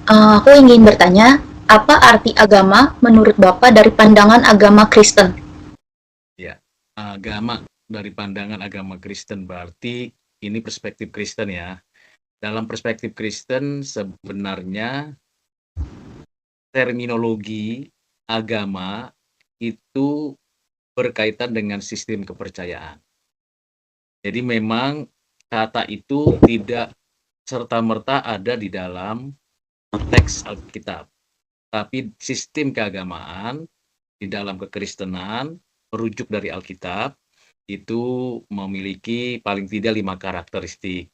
Aku ingin bertanya, apa arti agama menurut Bapak dari pandangan agama Kristen? Ya, agama dari pandangan agama Kristen berarti ini perspektif Kristen ya. Dalam perspektif Kristen sebenarnya terminologi agama itu berkaitan dengan sistem kepercayaan. Jadi memang kata itu tidak serta-merta ada di dalam teks Alkitab, tapi sistem keagamaan di dalam kekristenan merujuk dari Alkitab itu memiliki paling tidak 5 karakteristik.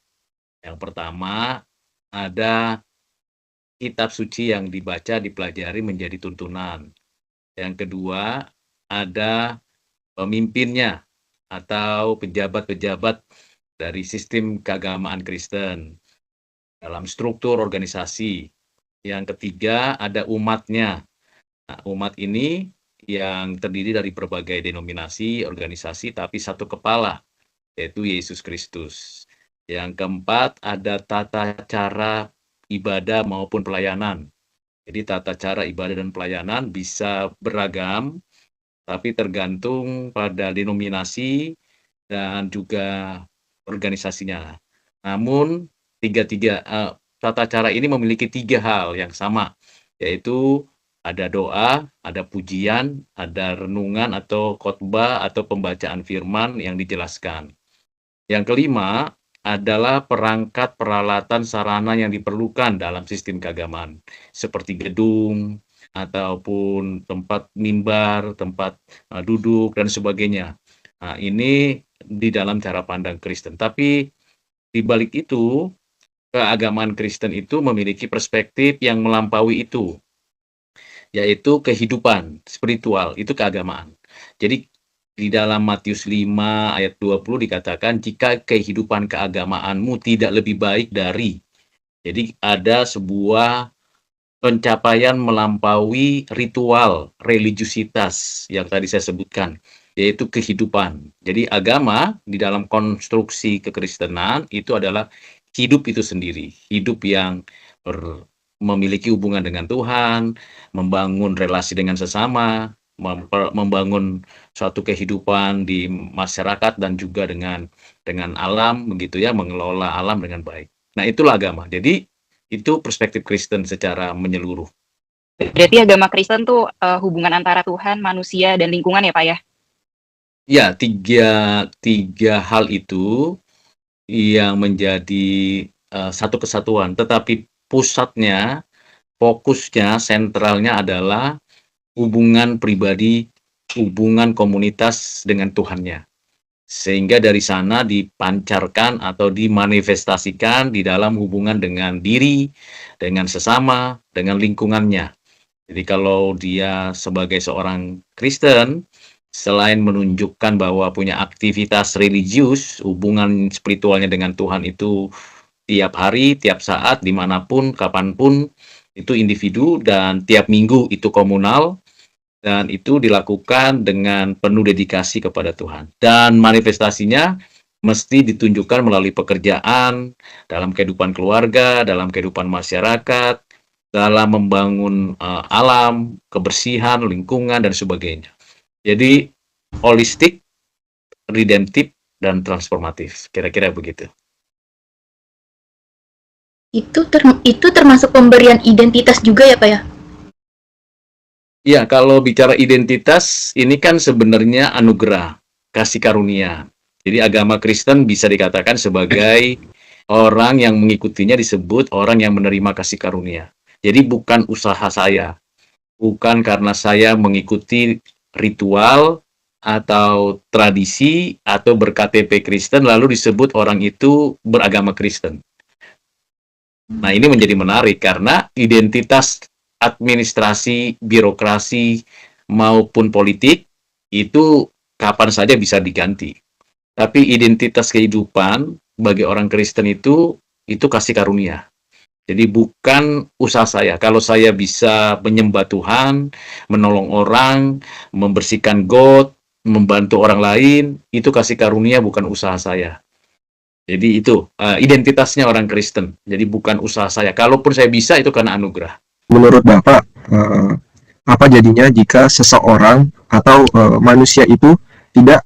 Yang pertama, ada kitab suci yang dibaca, dipelajari menjadi tuntunan. Yang kedua, ada pemimpinnya atau pejabat-pejabat dari sistem keagamaan Kristen dalam struktur organisasi. Yang ketiga, ada umatnya. Nah, umat ini yang terdiri dari berbagai denominasi, organisasi, tapi satu kepala, yaitu Yesus Kristus. Yang keempat, ada tata cara ibadah maupun pelayanan. Jadi tata cara ibadah dan pelayanan bisa beragam, tapi tergantung pada denominasi dan juga organisasinya. Namun tata cara ini memiliki 3 hal yang sama, yaitu ada doa, ada pujian, ada renungan atau khotbah atau pembacaan firman yang dijelaskan. Yang kelima adalah perangkat peralatan sarana yang diperlukan dalam sistem keagamaan, seperti gedung ataupun tempat mimbar, tempat duduk dan sebagainya. Nah, ini di dalam cara pandang Kristen. Tapi di balik itu, keagamaan Kristen itu memiliki perspektif yang melampaui itu, yaitu kehidupan spiritual, itu keagamaan. Jadi di dalam Matius 5 ayat 20 dikatakan, jika kehidupan keagamaanmu tidak lebih baik dari. Jadi ada sebuah pencapaian melampaui ritual, religiusitas yang tadi saya sebutkan, yaitu kehidupan. Jadi agama di dalam konstruksi kekristenan itu adalah hidup itu sendiri, hidup yang memiliki hubungan dengan Tuhan, membangun relasi dengan sesama, membangun suatu kehidupan di masyarakat dan juga dengan alam begitu ya, mengelola alam dengan baik. Nah, itulah agama. Jadi itu perspektif Kristen secara menyeluruh. Berarti agama Kristen tuh hubungan antara Tuhan, manusia, dan lingkungan ya Pak ya? Ya, tiga hal itu yang menjadi satu kesatuan, tetapi pusatnya, fokusnya, sentralnya adalah hubungan pribadi, hubungan komunitas dengan Tuhannya. Sehingga dari sana dipancarkan atau dimanifestasikan di dalam hubungan dengan diri, dengan sesama, dengan lingkungannya. Jadi kalau dia sebagai seorang Kristen, selain menunjukkan bahwa punya aktivitas religius, hubungan spiritualnya dengan Tuhan itu tiap hari, tiap saat, dimanapun, kapanpun, itu individu, dan tiap minggu itu komunal, dan itu dilakukan dengan penuh dedikasi kepada Tuhan. Dan manifestasinya mesti ditunjukkan melalui pekerjaan, dalam kehidupan keluarga, dalam kehidupan masyarakat, dalam membangun alam, kebersihan, lingkungan, dan sebagainya. Jadi holistik, redemptif, dan transformatif. Kira-kira begitu. Itu termasuk pemberian identitas juga ya Pak ya? Ya, kalau bicara identitas, ini kan sebenarnya anugerah, kasih karunia. Jadi agama Kristen bisa dikatakan sebagai orang yang mengikutinya disebut orang yang menerima kasih karunia. Jadi bukan usaha saya, bukan karena saya mengikuti ritual atau tradisi atau berKTP Kristen lalu disebut orang itu beragama Kristen. Nah, ini menjadi menarik karena identitas administrasi, birokrasi, maupun politik itu kapan saja bisa diganti. Tapi identitas kehidupan bagi orang Kristen itu kasih karunia. Jadi bukan usaha saya. Kalau saya bisa menyembah Tuhan, menolong orang, membersihkan got, membantu orang lain, itu kasih karunia bukan usaha saya. Jadi itu identitasnya orang Kristen. Jadi bukan usaha saya. Kalaupun saya bisa itu karena anugerah. Menurut Bapak, apa jadinya jika seseorang atau manusia itu tidak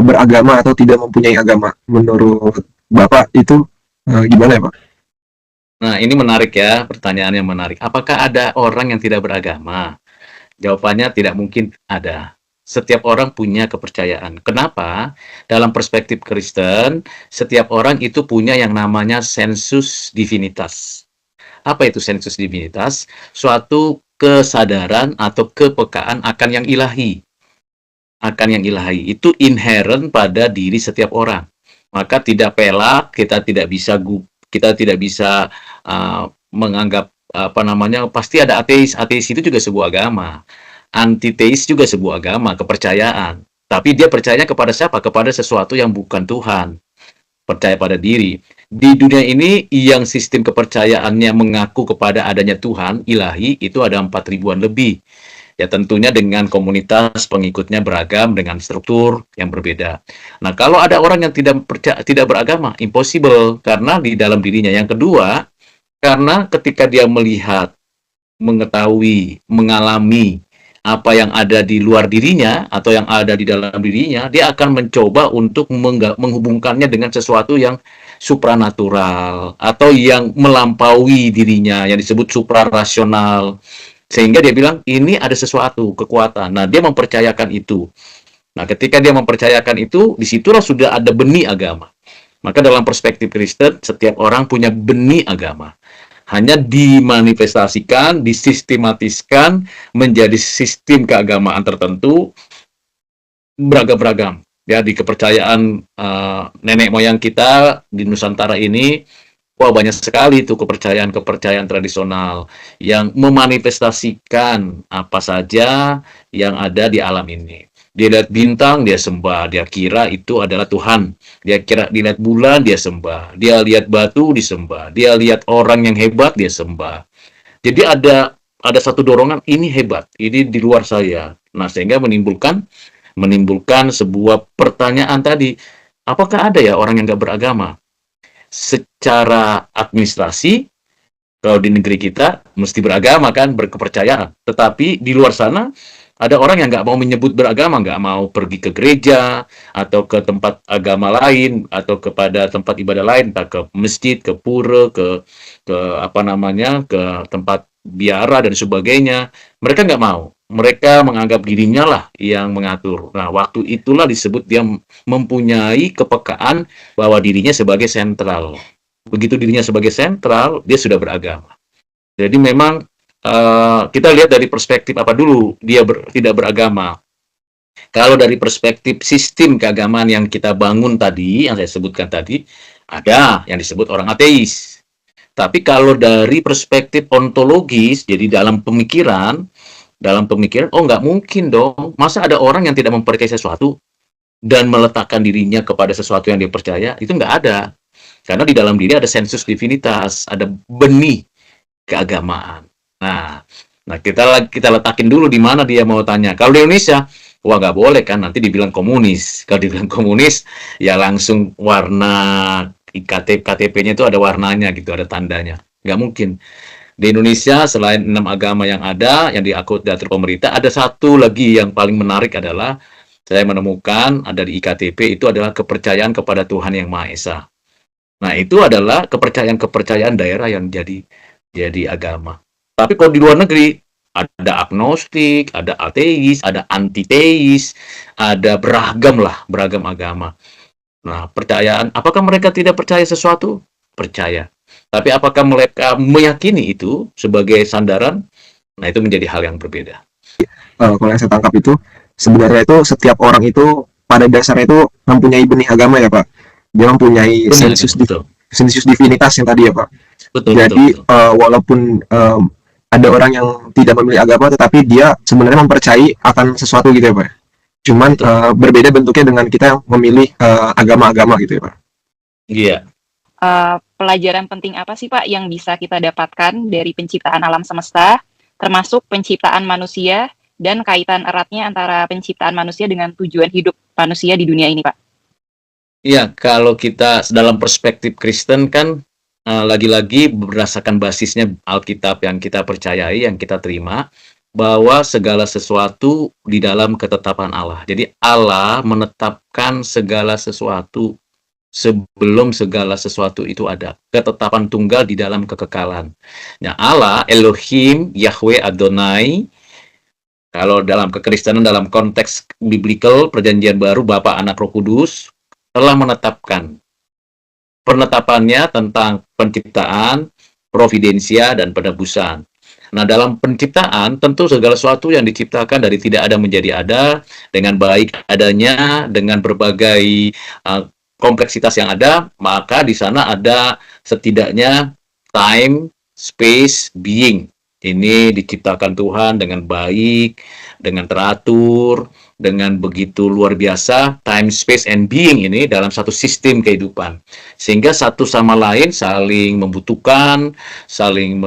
beragama atau tidak mempunyai agama? Menurut Bapak itu gimana ya Pak? Nah, ini menarik ya, pertanyaan yang menarik. Apakah ada orang yang tidak beragama? Jawabannya tidak mungkin ada. Setiap orang punya kepercayaan. Kenapa? Dalam perspektif Kristen, setiap orang itu punya yang namanya sensus divinitas. Apa itu sensus divinitas? Suatu kesadaran atau kepekaan akan yang ilahi. Akan yang ilahi. Itu inherent pada diri setiap orang. Maka tidak pelak, kita tidak bisa menganggap pasti ada ateis. Ateis itu juga sebuah agama. Antiteis juga sebuah agama, kepercayaan. Tapi dia percaya kepada siapa? Kepada sesuatu yang bukan Tuhan. Percaya pada diri. Di dunia ini yang sistem kepercayaannya mengaku kepada adanya Tuhan ilahi itu ada 4.000-an lebih. Ya tentunya dengan komunitas pengikutnya beragam dengan struktur yang berbeda. Nah, kalau ada orang yang tidak beragama, impossible karena di dalam dirinya. Yang kedua, karena ketika dia melihat, mengetahui, mengalami apa yang ada di luar dirinya atau yang ada di dalam dirinya, dia akan mencoba untuk menghubungkannya dengan sesuatu yang supranatural atau yang melampaui dirinya, yang disebut suprarasional. Sehingga dia bilang, ini ada sesuatu, kekuatan. Nah, dia mempercayakan itu. Nah, ketika dia mempercayakan itu, disitulah sudah ada benih agama. Maka dalam perspektif Kristen, setiap orang punya benih agama. Hanya dimanifestasikan, disistematiskan menjadi sistem keagamaan tertentu, beragam-beragam. Ya, di kepercayaan nenek moyang kita di Nusantara ini, wah banyak sekali itu kepercayaan-kepercayaan tradisional yang memanifestasikan apa saja yang ada di alam ini. Dia lihat bintang, dia sembah. Dia kira itu adalah Tuhan. Dia lihat bulan, dia sembah. Dia lihat batu, disembah. Dia lihat orang yang hebat, dia sembah. Jadi ada satu dorongan, ini hebat, ini di luar saya. Nah, sehingga menimbulkan sebuah pertanyaan tadi, apakah ada ya orang yang nggak beragama? Secara administrasi, kalau di negeri kita mesti beragama kan, berkepercayaan. Tetapi di luar sana ada orang yang nggak mau menyebut beragama, nggak mau pergi ke gereja atau ke tempat agama lain atau kepada tempat ibadah lain, entah ke masjid, ke pura, ke tempat biara dan sebagainya. Mereka nggak mau. Mereka menganggap dirinya lah yang mengatur. Nah, waktu itulah disebut dia mempunyai kepekaan bahwa dirinya sebagai sentral. Begitu dirinya sebagai sentral, dia sudah beragama. Jadi memang kita lihat dari perspektif apa dulu dia tidak beragama. Kalau dari perspektif sistem keagamaan yang kita bangun tadi, yang saya sebutkan tadi, ada yang disebut orang ateis. Tapi kalau dari perspektif ontologis, jadi dalam pemikiran, oh nggak mungkin dong. Masa ada orang yang tidak mempercayai sesuatu dan meletakkan dirinya kepada sesuatu yang dia percaya? Itu nggak ada. Karena di dalam diri ada sensus divinitas, ada benih keagamaan. Nah, kita letakin dulu di mana dia mau tanya. Kalau di Indonesia, wah nggak boleh kan, nanti dibilang komunis. Kalau dibilang komunis, ya langsung warna KTP-nya itu ada warnanya gitu, ada tandanya. Nggak mungkin. Di Indonesia, selain 6 agama yang ada, yang diatur pemerintah, ada satu lagi yang paling menarik adalah, saya menemukan ada di IKTP, itu adalah kepercayaan kepada Tuhan Yang Maha Esa. Nah, itu adalah kepercayaan-kepercayaan daerah yang jadi agama. Tapi kalau di luar negeri, ada agnostik, ada ateis, ada antiteis, ada beragam agama. Nah, apakah mereka tidak percaya sesuatu? Percaya. Tapi apakah mereka meyakini itu sebagai sandaran? Nah, itu menjadi hal yang berbeda. Kalau yang saya tangkap itu, sebenarnya itu setiap orang itu pada dasarnya itu mempunyai benih agama ya Pak. Dia mempunyai sensus divinitas yang tadi ya Pak. Betul. Jadi walaupun ada orang yang tidak memilih agama, tetapi dia sebenarnya mempercayai akan sesuatu gitu ya Pak. Cuman berbeda bentuknya dengan kita yang memilih agama-agama gitu ya Pak. Iya. Pelajaran penting apa sih Pak yang bisa kita dapatkan dari penciptaan alam semesta, termasuk penciptaan manusia dan kaitan eratnya antara penciptaan manusia dengan tujuan hidup manusia di dunia ini Pak? Iya, kalau kita dalam perspektif Kristen kan lagi-lagi berdasarkan basisnya Alkitab yang kita percayai, yang kita terima, bahwa segala sesuatu di dalam ketetapan Allah. Jadi Allah menetapkan segala sesuatu sebelum segala sesuatu itu ada. Ketetapan tunggal di dalam kekekalan. Nah, Allah, Elohim, Yahweh, Adonai, kalau dalam kekristenan dalam konteks biblical perjanjian baru Bapa, Anak, Roh Kudus telah menetapkan penetapannya tentang penciptaan, providensia, dan penebusan. Nah, dalam penciptaan, tentu segala sesuatu yang diciptakan dari tidak ada menjadi ada, dengan baik adanya, dengan berbagai kompleksitas yang ada, maka di sana ada setidaknya time, space, being. Ini diciptakan Tuhan dengan baik, dengan teratur, dengan begitu luar biasa, time, space, and being ini dalam satu sistem kehidupan. Sehingga satu sama lain saling membutuhkan, saling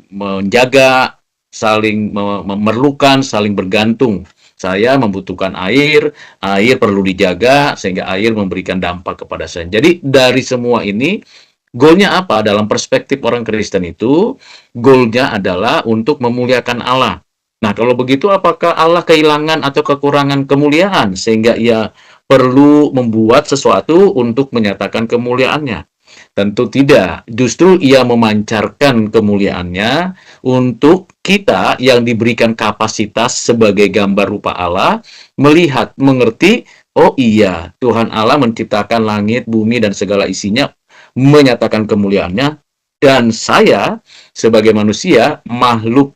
menjaga, saling memerlukan, saling bergantung. Saya membutuhkan air, air perlu dijaga, sehingga air memberikan dampak kepada saya. Jadi dari semua ini, goalnya apa? Dalam perspektif orang Kristen itu, goalnya adalah untuk memuliakan Allah. Nah, kalau begitu apakah Allah kehilangan atau kekurangan kemuliaan sehingga ia perlu membuat sesuatu untuk menyatakan kemuliaannya? Tentu tidak. Justru ia memancarkan kemuliaannya untuk kita yang diberikan kapasitas sebagai gambar rupa Allah, melihat, mengerti, oh iya, Tuhan Allah menciptakan langit, bumi, dan segala isinya, menyatakan kemuliaannya, dan saya sebagai manusia, makhluk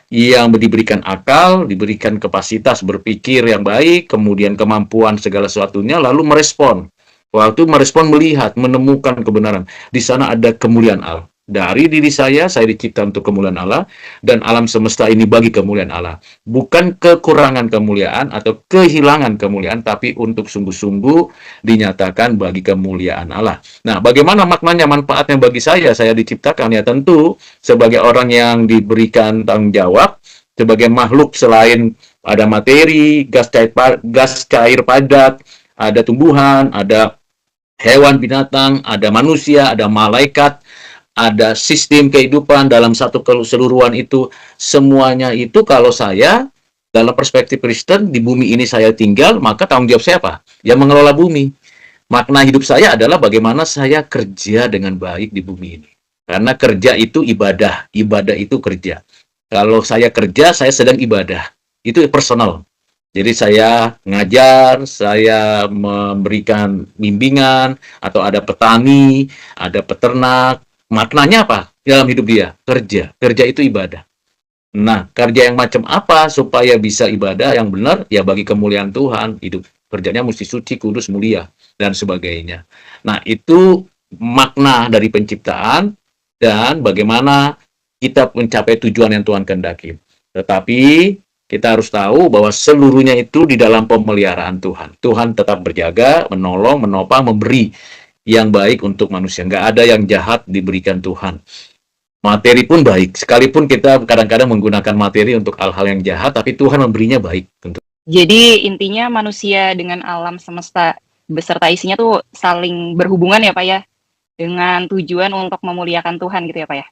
yang diberikan akal, diberikan kapasitas berpikir yang baik, kemudian kemampuan segala sesuatunya, lalu merespon. Waktu merespon, melihat, menemukan kebenaran. Di sana ada kemuliaan Allah. Dari diri saya dicipta untuk kemuliaan Allah, dan alam semesta ini bagi kemuliaan Allah. Bukan kekurangan kemuliaan atau kehilangan kemuliaan, tapi untuk sungguh-sungguh dinyatakan bagi kemuliaan Allah. Nah, bagaimana maknanya, manfaatnya bagi saya diciptakan? Ya tentu, sebagai orang yang diberikan tanggung jawab, sebagai makhluk selain ada materi, gas cair padat, ada tumbuhan, ada hewan, binatang, ada manusia, ada malaikat, ada sistem kehidupan dalam satu keseluruhan itu. Semuanya itu kalau saya, dalam perspektif Kristen, di bumi ini saya tinggal, maka tanggung jawab saya apa? Ya mengelola bumi. Makna hidup saya adalah bagaimana saya kerja dengan baik di bumi ini. Karena kerja itu ibadah, ibadah itu kerja. Kalau saya kerja, saya sedang ibadah. Itu personal. Jadi saya ngajar, saya memberikan bimbingan, atau ada petani, ada peternak. Maknanya apa dalam hidup dia? Kerja. Kerja itu ibadah. Nah, kerja yang macam apa supaya bisa ibadah yang benar? Ya bagi kemuliaan Tuhan. Hidup kerjanya mesti suci, kudus, mulia, dan sebagainya. Nah, itu makna dari penciptaan dan bagaimana kita mencapai tujuan yang Tuhan kehendaki. Tetapi kita harus tahu bahwa seluruhnya itu di dalam pemeliharaan Tuhan. Tuhan tetap berjaga, menolong, menopang, memberi yang baik untuk manusia. Nggak ada yang jahat diberikan Tuhan. Materi pun baik. Sekalipun kita kadang-kadang menggunakan materi untuk hal-hal yang jahat, tapi Tuhan memberinya baik. Tentu. Jadi intinya manusia dengan alam semesta beserta isinya tuh saling berhubungan ya Pak ya, dengan tujuan untuk memuliakan Tuhan gitu ya Pak ya?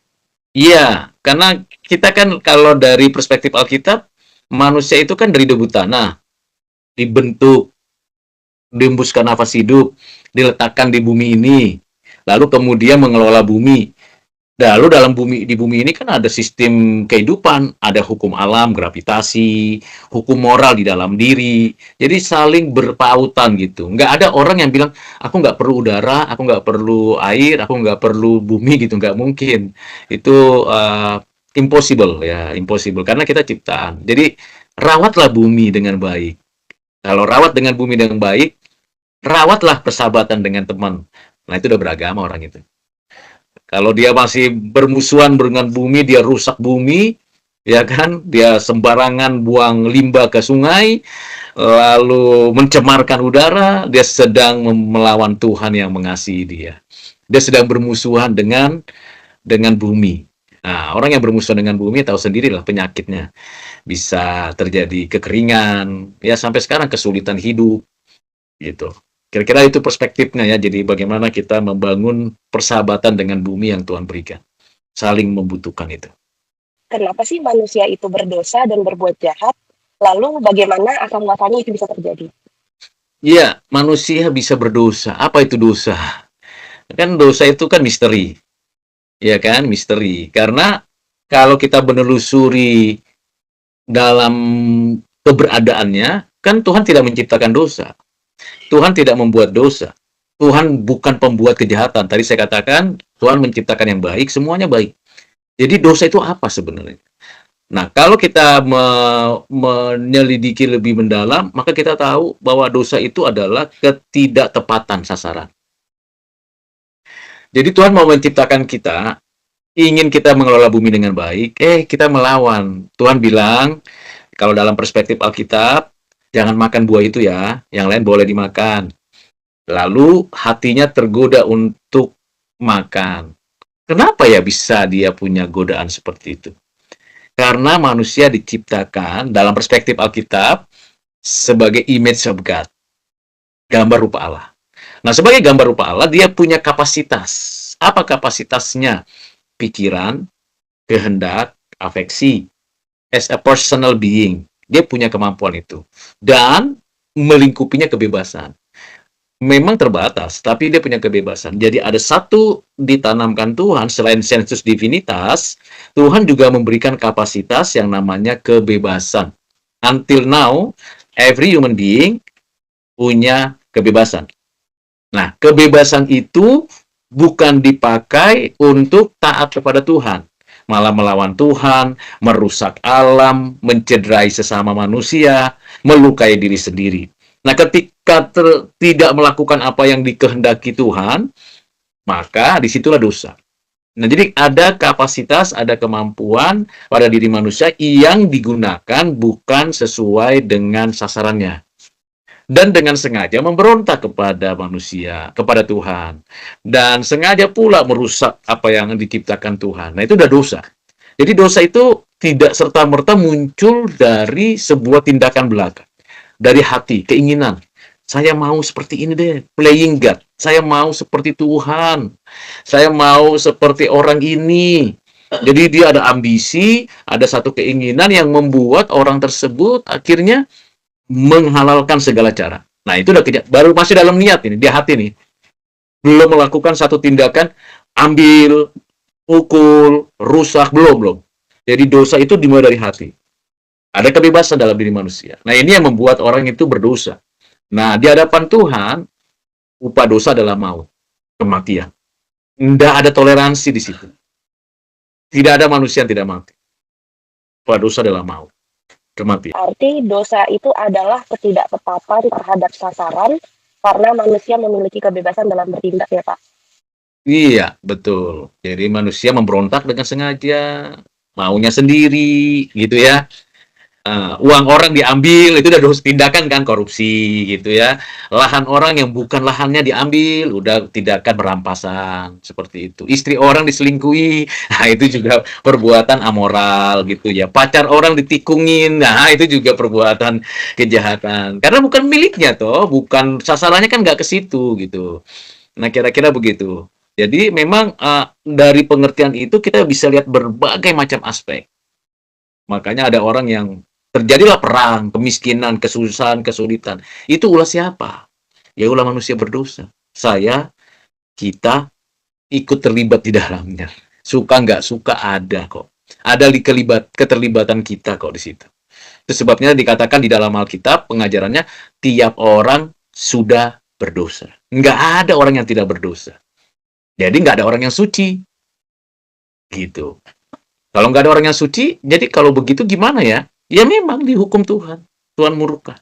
Iya, karena kita kan kalau dari perspektif Alkitab, manusia itu kan dari debu tanah, dibentuk, dihembuskan nafas hidup, diletakkan di bumi ini, lalu kemudian mengelola bumi. Lalu di bumi ini kan ada sistem kehidupan, ada hukum alam, gravitasi, hukum moral di dalam diri. Jadi saling berpautan gitu. Nggak ada orang yang bilang, aku nggak perlu udara, aku nggak perlu air, aku nggak perlu bumi gitu. Nggak mungkin. Itu impossible ya, impossible. Karena kita ciptaan. Jadi rawatlah bumi dengan baik. Kalau rawat dengan bumi dengan baik, rawatlah persahabatan dengan teman. Nah itu udah beragama orang itu. Kalau dia masih bermusuhan dengan bumi, dia rusak bumi, ya kan? Dia sembarangan buang limbah ke sungai, lalu mencemarkan udara, dia sedang melawan Tuhan yang mengasihi dia. Dia sedang bermusuhan dengan bumi. Nah, orang yang bermusuhan dengan bumi tahu sendirilah penyakitnya. Bisa terjadi kekeringan, ya sampai sekarang kesulitan hidup, gitu. Kira-kira itu perspektifnya ya. Jadi bagaimana kita membangun persahabatan dengan bumi yang Tuhan berikan. Saling membutuhkan itu. Kenapa sih manusia itu berdosa dan berbuat jahat? Lalu bagaimana asal muasalnya itu bisa terjadi? Iya, manusia bisa berdosa. Apa itu dosa? Kan dosa itu kan misteri. Ya kan, misteri. Karena kalau kita menelusuri dalam keberadaannya, kan Tuhan tidak menciptakan dosa. Tuhan tidak membuat dosa. Tuhan bukan pembuat kejahatan. Tadi saya katakan, Tuhan menciptakan yang baik, semuanya baik. Jadi dosa itu apa sebenarnya? Nah, kalau kita menyelidiki lebih mendalam, maka kita tahu bahwa dosa itu adalah ketidaktepatan sasaran. Jadi Tuhan mau menciptakan kita, ingin kita mengelola bumi dengan baik, kita melawan. Tuhan bilang, kalau dalam perspektif Alkitab, jangan makan buah itu ya, yang lain boleh dimakan. Lalu hatinya tergoda untuk makan. Kenapa ya bisa dia punya godaan seperti itu? Karena manusia diciptakan dalam perspektif Alkitab sebagai image of God, gambar rupa Allah. Nah, sebagai gambar rupa Allah, dia punya kapasitas. Apa kapasitasnya? Pikiran, kehendak, afeksi. As a personal being, dia punya kemampuan itu. Dan melingkupinya kebebasan. Memang terbatas, tapi dia punya kebebasan. Jadi ada satu ditanamkan Tuhan, selain sensus divinitas, Tuhan juga memberikan kapasitas yang namanya kebebasan. Until now, every human being punya kebebasan. Nah, kebebasan itu bukan dipakai untuk taat kepada Tuhan. Malah melawan Tuhan, merusak alam, mencederai sesama manusia, melukai diri sendiri. Nah, ketika tidak melakukan apa yang dikehendaki Tuhan, maka disitulah dosa. Nah, jadi ada kapasitas, ada kemampuan pada diri manusia yang digunakan bukan sesuai dengan sasarannya. Dan dengan sengaja memberontak kepada manusia, kepada Tuhan. Dan sengaja pula merusak apa yang diciptakan Tuhan. Nah, itu udah dosa. Jadi dosa itu tidak serta-merta muncul dari sebuah tindakan belaka. Dari hati, keinginan. Saya mau seperti ini deh, playing God. Saya mau seperti Tuhan. Saya mau seperti orang ini. Jadi dia ada ambisi, ada satu keinginan yang membuat orang tersebut akhirnya menghalalkan segala cara. Nah, itu udah baru masih dalam niat ini, di hati nih. Belum melakukan satu tindakan, ambil, pukul, rusak, belum. Jadi dosa itu dimulai dari hati. Ada kebebasan dalam diri manusia. Nah, ini yang membuat orang itu berdosa. Nah, di hadapan Tuhan, upah dosa adalah maut, kematian. Tidak ada toleransi di situ. Tidak ada manusia yang tidak mati. Upah dosa adalah maut, kematian. Arti dosa itu adalah ketidaktepatan terhadap sasaran karena manusia memiliki kebebasan dalam bertindak ya Pak? Iya, betul. Jadi manusia memberontak dengan sengaja, maunya sendiri, gitu ya. Uang orang diambil, itu udah dosa tindakan kan, korupsi gitu ya. Lahan orang yang bukan lahannya diambil, udah tindakan perampasan, seperti itu. Istri orang diselingkuhi, nah itu juga perbuatan amoral gitu ya. Pacar orang ditikungin, nah itu juga perbuatan kejahatan. Karena bukan miliknya toh, bukan sasarannya kan nggak ke situ gitu. Nah, kira-kira begitu. Jadi memang dari pengertian itu kita bisa lihat berbagai macam aspek. Makanya ada orang yang terjadilah perang, kemiskinan, kesusahan, kesulitan. Itu ulah siapa? Ya ulah manusia berdosa. Saya, kita ikut terlibat di dalamnya. Suka nggak suka ada kok. Ada keterlibatan kita kok di situ. Itu sebabnya dikatakan di dalam Alkitab pengajarannya tiap orang sudah berdosa. Nggak ada orang yang tidak berdosa. Jadi nggak ada orang yang suci. Gitu. Kalau nggak ada orang yang suci, jadi kalau begitu gimana ya? Ya memang dihukum Tuhan. Tuhan murka.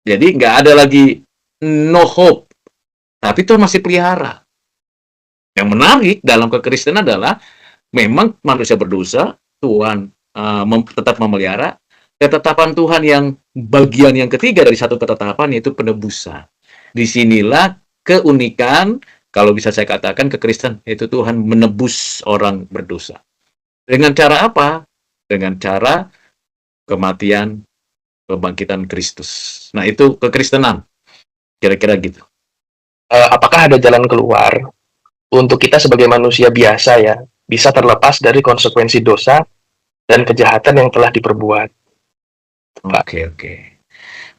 Jadi nggak ada lagi no hope. Tapi Tuhan masih pelihara. Yang menarik dalam kekristenan adalah memang manusia berdosa, Tuhan tetap memelihara. Ketetapan Tuhan yang bagian yang ketiga dari satu ketetapan yaitu penebusan. Disinilah keunikan, kalau bisa saya katakan kekristenan, yaitu Tuhan menebus orang berdosa. Dengan cara apa? Dengan cara kematian, kebangkitan Kristus. Nah, itu kekristenan. Kira-kira gitu. Apakah ada jalan keluar untuk kita sebagai manusia biasa ya, bisa terlepas dari konsekuensi dosa dan kejahatan yang telah diperbuat? Oke.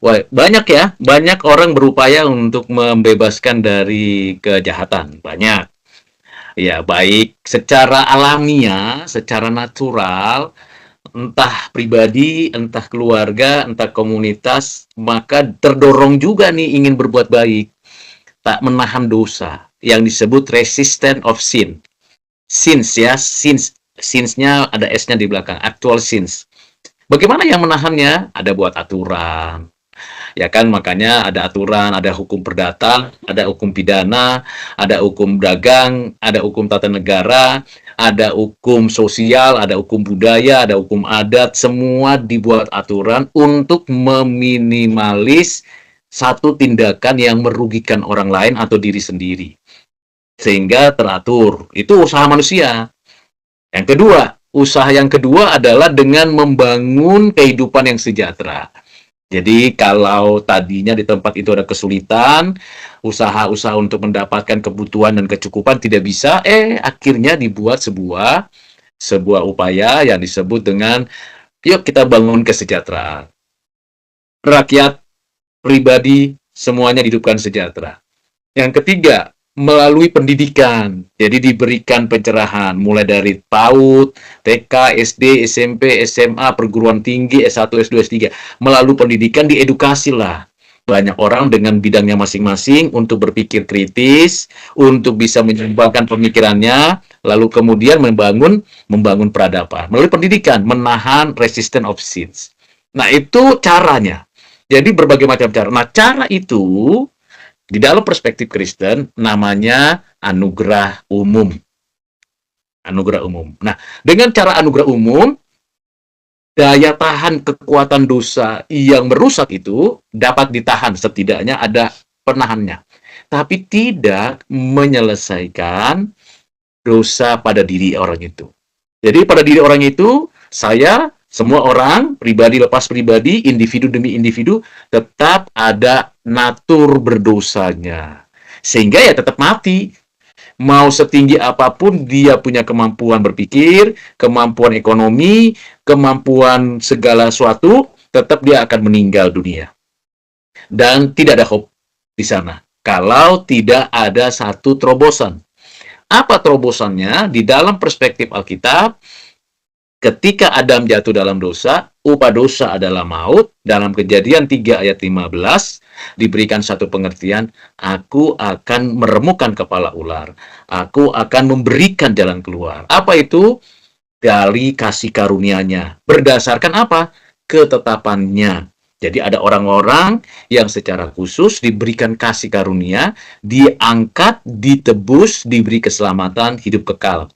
Wah, banyak orang berupaya untuk membebaskan dari kejahatan, banyak. Ya, baik secara alamiah, secara natural, entah pribadi, entah keluarga, entah komunitas, maka terdorong juga nih ingin berbuat baik, tak menahan dosa, yang disebut resistance of sin. Sins ya, sinsnya ada S-nya di belakang, actual sins. Bagaimana yang menahannya? Ada buat aturan, ya kan, makanya ada aturan, ada hukum perdata, ada hukum pidana, ada hukum dagang, ada hukum tata negara, ada hukum sosial, ada hukum budaya, ada hukum adat, semua dibuat aturan untuk meminimalis satu tindakan yang merugikan orang lain atau diri sendiri. Sehingga teratur. Itu usaha manusia. Usaha yang kedua adalah dengan membangun kehidupan yang sejahtera. Jadi kalau tadinya di tempat itu ada kesulitan, usaha-usaha untuk mendapatkan kebutuhan dan kecukupan tidak bisa, akhirnya dibuat sebuah upaya yang disebut dengan yuk kita bangun kesejahteraan. Rakyat, pribadi, semuanya dihidupkan sejahtera. Yang ketiga, melalui pendidikan. Jadi diberikan pencerahan mulai dari PAUD, TK, SD, SMP, SMA, perguruan tinggi, S1, S2, S3. Melalui pendidikan diedukasilah banyak orang dengan bidangnya masing-masing untuk berpikir kritis, untuk bisa menyumbangkan pemikirannya, lalu kemudian membangun peradaban. Melalui pendidikan, menahan resistance of sins. Nah, itu caranya. Jadi berbagai macam cara. Nah, cara itu di dalam perspektif Kristen namanya anugerah umum. Anugerah umum. Nah, dengan cara anugerah umum, daya tahan kekuatan dosa yang merusak itu dapat ditahan, setidaknya ada penahannya. Tapi tidak menyelesaikan dosa pada diri orang itu. Jadi pada diri orang itu, semua orang, pribadi lepas pribadi, individu demi individu, tetap ada natur berdosanya. Sehingga ya tetap mati. Mau setinggi apapun dia punya kemampuan berpikir, kemampuan ekonomi, kemampuan segala sesuatu, tetap dia akan meninggal dunia. Dan tidak ada hope di sana. Kalau tidak ada satu terobosan. Apa terobosannya? Di dalam perspektif Alkitab, ketika Adam jatuh dalam dosa, upah dosa adalah maut. Dalam Kejadian 3 ayat 15, diberikan satu pengertian, aku akan meremukkan kepala ular. Aku akan memberikan jalan keluar. Apa itu? Dari kasih karunia-Nya. Berdasarkan apa? Ketetapannya. Jadi ada orang-orang yang secara khusus diberikan kasih karunia, diangkat, ditebus, diberi keselamatan, hidup kekal.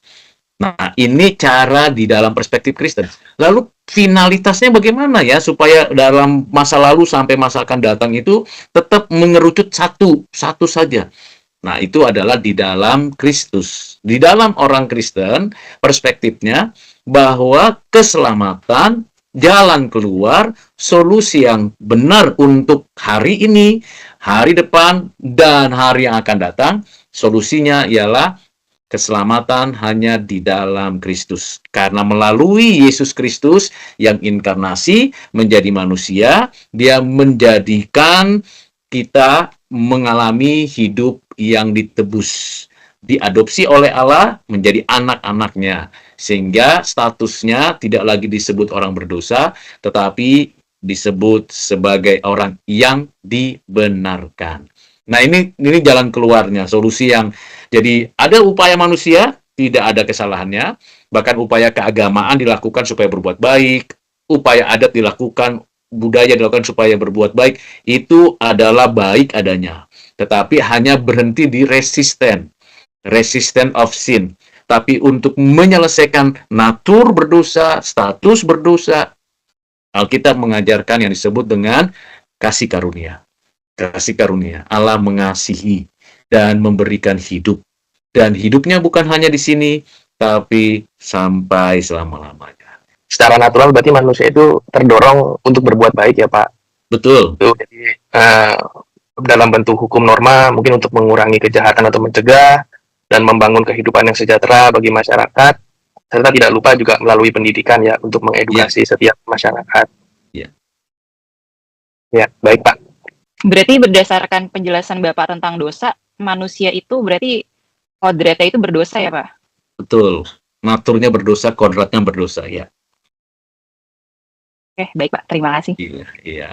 Nah, ini cara di dalam perspektif Kristen. Lalu finalitasnya bagaimana ya supaya dalam masa lalu sampai masa akan datang itu tetap mengerucut satu saja. Nah, itu adalah di dalam Kristus. Di dalam orang Kristen, perspektifnya bahwa keselamatan, jalan keluar, solusi yang benar untuk hari ini, hari depan, dan hari yang akan datang, solusinya ialah keselamatan hanya di dalam Kristus. Karena melalui Yesus Kristus yang inkarnasi menjadi manusia, dia menjadikan kita mengalami hidup yang ditebus. Diadopsi oleh Allah menjadi anak-anaknya. Sehingga statusnya tidak lagi disebut orang berdosa, tetapi disebut sebagai orang yang dibenarkan. Nah, ini jalan keluarnya, solusi yang jadi ada upaya manusia, tidak ada kesalahannya, bahkan upaya keagamaan dilakukan supaya berbuat baik, upaya adat dilakukan, budaya dilakukan supaya berbuat baik, itu adalah baik adanya. Tetapi hanya berhenti di resisten of sin. Tapi untuk menyelesaikan natur berdosa, status berdosa, Alkitab mengajarkan yang disebut dengan kasih karunia. Kasih karunia. Allah mengasihi dan memberikan hidup. Dan hidupnya bukan hanya di sini, tapi sampai selama-lamanya. Secara natural berarti manusia itu terdorong untuk berbuat baik ya Pak? Betul. Jadi dalam bentuk hukum norma, mungkin untuk mengurangi kejahatan atau mencegah, dan membangun kehidupan yang sejahtera bagi masyarakat, serta tidak lupa juga melalui pendidikan ya, untuk mengedukasi setiap masyarakat. Iya. Ya, baik Pak. Berarti berdasarkan penjelasan Bapak tentang dosa, manusia itu berarti kodratnya itu berdosa ya Pak? Betul. Naturnya berdosa, kodratnya berdosa, ya. Oke, baik Pak. Terima kasih. Iya, iya.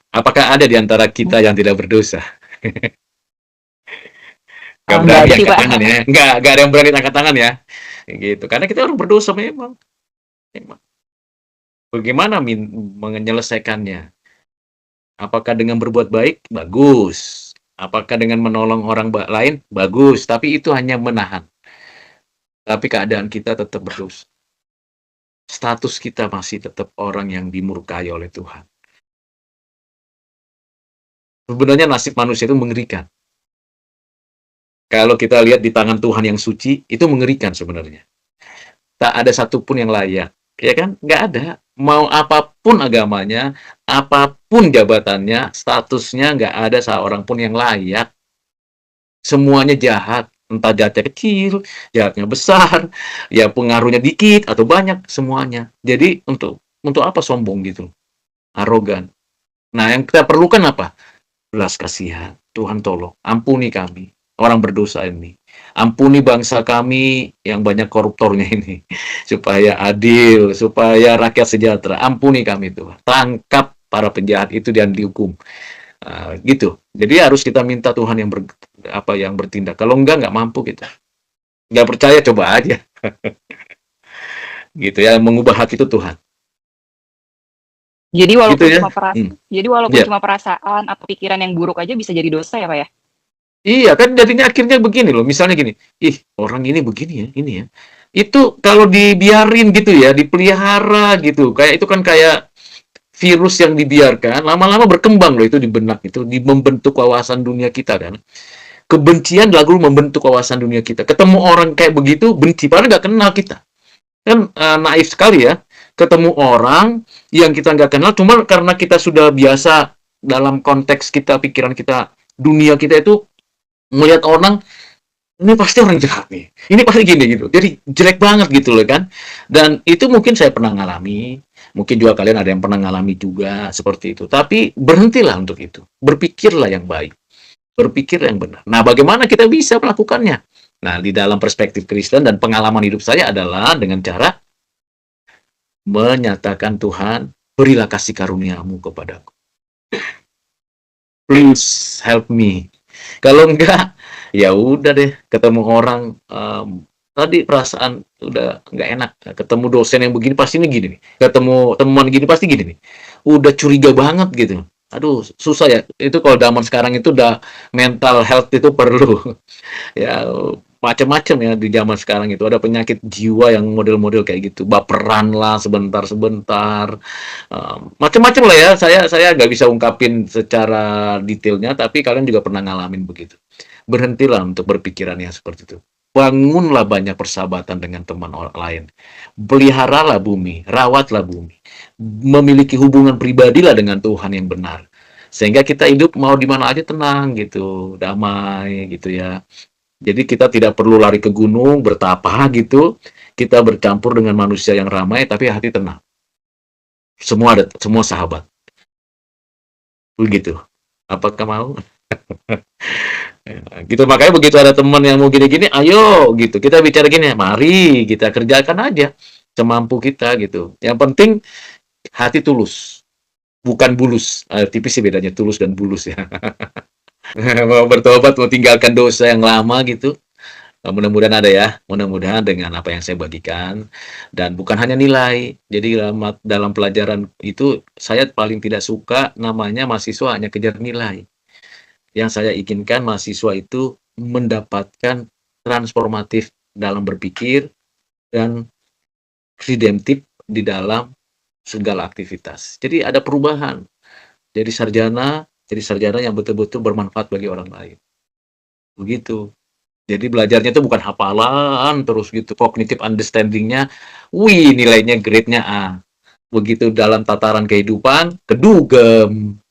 Apakah ada di antara kita yang tidak berdosa? Gak Nggak berani ada sih, angkat Pak. tangan ya. Nggak ada yang berani angkat tangan ya. Gitu. Karena kita orang berdosa memang. Bagaimana menyelesaikannya? Apakah dengan berbuat baik? Bagus. Apakah dengan menolong orang lain? Bagus. Tapi itu hanya menahan. Tapi keadaan kita tetap berdosa. Status kita masih tetap orang yang dimurkai oleh Tuhan. Sebenarnya nasib manusia itu mengerikan. Kalau kita lihat di tangan Tuhan yang suci, itu mengerikan sebenarnya. Tak ada satupun yang layak. Ya kan? Nggak ada. Mau apapun agamanya, apapun jabatannya, statusnya, nggak ada seorang pun yang layak. Semuanya jahat. Entah jahatnya kecil, jahatnya besar, ya pengaruhnya dikit atau banyak, semuanya. Jadi untuk apa sombong gitu? Arogan. Nah, yang kita perlukan apa? Belas kasihan. Tuhan tolong, ampuni kami, orang berdosa ini. Ampuni bangsa kami yang banyak koruptornya ini. Supaya adil, supaya rakyat sejahtera. Ampuni kami Tuhan. Tangkap para penjahat itu dan dihukum. Gitu. Jadi harus kita minta Tuhan yang bertindak. Kalau nggak mampu kita. Nggak percaya, coba aja. Gitu ya, mengubah hati itu Tuhan. Jadi walaupun Gitu ya? Jadi walaupun Iya. cuma perasaan atau pikiran yang buruk aja bisa jadi dosa ya Pak ya? Iya, kan jadinya akhirnya begini loh. Misalnya gini, orang ini begini ya, ini ya. Itu kalau dibiarin gitu ya, dipelihara gitu. Kayak itu kan kayak virus yang dibiarkan, lama-lama berkembang loh itu di benak itu, membentuk wawasan dunia kita kan. Kebencian lalu membentuk wawasan dunia kita. Ketemu orang kayak begitu, benci, padahal nggak kenal kita. Kan naif sekali ya. Ketemu orang yang kita nggak kenal, cuma karena kita sudah biasa dalam konteks kita, pikiran kita, dunia kita itu melihat orang, ini pasti orang jahat nih, ini pasti gini gitu, jadi jelek banget gitu loh kan. Dan itu mungkin saya pernah ngalami, mungkin juga kalian ada yang pernah ngalami juga seperti itu. Tapi berhentilah untuk itu, berpikirlah yang baik, berpikir yang benar. Nah, bagaimana kita bisa melakukannya? Nah, di dalam perspektif Kristen dan pengalaman hidup saya adalah dengan cara menyatakan, Tuhan, berilah kasih karuniamu kepadaku. Please help me. Kalau enggak, ya udah deh, ketemu orang tadi perasaan udah nggak enak, ketemu dosen yang begini pasti ini gini nih, ketemu teman gini pasti gini nih, udah curiga banget gitu. Aduh, susah ya. Itu kalau zaman sekarang itu udah mental health itu perlu ya macam-macam ya di zaman sekarang itu ada penyakit jiwa yang model-model kayak gitu, baperan lah sebentar-sebentar, macam-macam lah ya. Saya nggak bisa ungkapin secara detailnya, tapi kalian juga pernah ngalamin begitu. Berhentilah untuk berpikiran yang seperti itu. Bangunlah banyak persahabatan dengan teman orang lain. Peliharalah bumi, rawatlah bumi. Memiliki hubungan pribadilah dengan Tuhan yang benar. Sehingga kita hidup mau di mana aja tenang gitu, damai gitu ya. Jadi kita tidak perlu lari ke gunung, bertapa gitu. Kita bercampur dengan manusia yang ramai, tapi hati tenang. Semua sahabat. Begitu. Apakah mau? Gitu, makanya begitu ada teman yang mau gini-gini, ayo gitu. Kita bicara gini, mari kita kerjakan aja semampu kita gitu. Yang penting hati tulus, bukan bulus. Tipis sih bedanya tulus dan bulus ya. Mau bertobat, mau tinggalkan dosa yang lama gitu. Mudah-mudahan ada ya, mudah-mudahan dengan apa yang saya bagikan. Dan bukan hanya nilai, jadi dalam pelajaran itu saya paling tidak suka namanya mahasiswa hanya kejar nilai. Yang saya inginkan mahasiswa itu mendapatkan transformatif dalam berpikir dan redemptif di dalam segala aktivitas. Jadi ada perubahan. Jadi sarjana yang betul-betul bermanfaat bagi orang lain. Begitu. Jadi belajarnya itu bukan hafalan terus gitu, cognitive understanding-nya, nilainya grade-nya A. Begitu dalam tataran kehidupan, kedugem.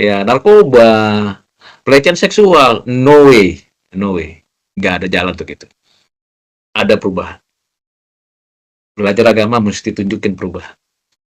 ya narkoba, pelecehan seksual, no way, nggak ada jalan untuk itu. Ada perubahan. Belajar agama mesti tunjukin perubahan.